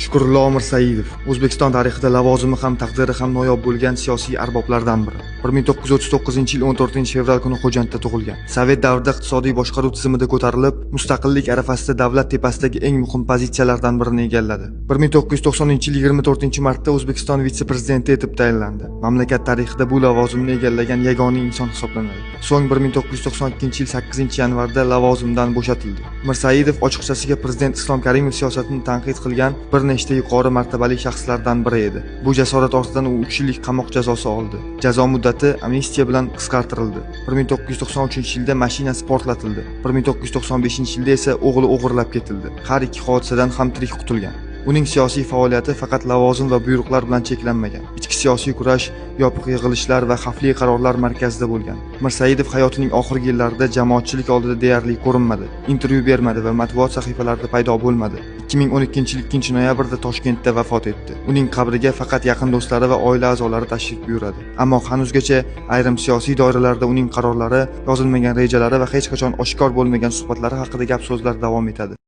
Shukurullo Mirsaidov O'zbekiston tarixida lavozimi ham taqdiri ham noyob bo'lgan siyosiy arboblardan biri. 1939-yil 14-fevral kuni Xo'jandda tug'ilgan. Sovet davrida iqtisodiy boshqaruv tizimida ko'tarilib, mustaqillik arafasida davlat tepasidagi eng muhim pozitsiyalardan birini egalladi. 1990-yil 24-martda O'zbekiston vitse-prezidenti etib tayinlandi. Mamlakat tarixida bu lavozimni egallagan yagona inson hisoblanadi. So'ng 1992-yil 8-yanvarda lavozimdan bo'shatildi. Mirsaidov ochiqchasiga prezident Islom Karimov siyosatini tanqid qilgan bir nechta yuqori martabali shaxslardan biri edi. Bu jasorat ortidan u 3 yillik qamoq jazosi oldi. Jazo muddati amnistiya bilan qisqartirildi. 1993-yilda mashinasi portlatildi. 1995-yilda esa o'g'li o'g'irlab ketildi. Har ikki hodisadan ham tirik qutulgan. Uning siyosiy faoliyati faqat lavozim va buyruqlar bilan cheklanmagan. Ichki siyosiy kurash, yopiq yig'ilishlar va xavfli qarorlar markazida bo'lgan. Mirsaidov hayotining oxirgi yillarida jamoatchilik oldida deyarli ko'rinmadi, intervyu bermadi va matbuot sahifalarida paydo bo'lmadi. 2012-yil 2-noyabrda Toshkentda vafot etdi. Uning qabriga faqat yaqin do'stlari va oila a'zolari tashrif buyuradi. Ammo hanuzgacha ayrim siyosiy doiralarda uning qarorlari, yozilmagan rejalari va hech qachon oshkor bo'lmagan suhbatlari haqida gap-so'zlar davom etadi.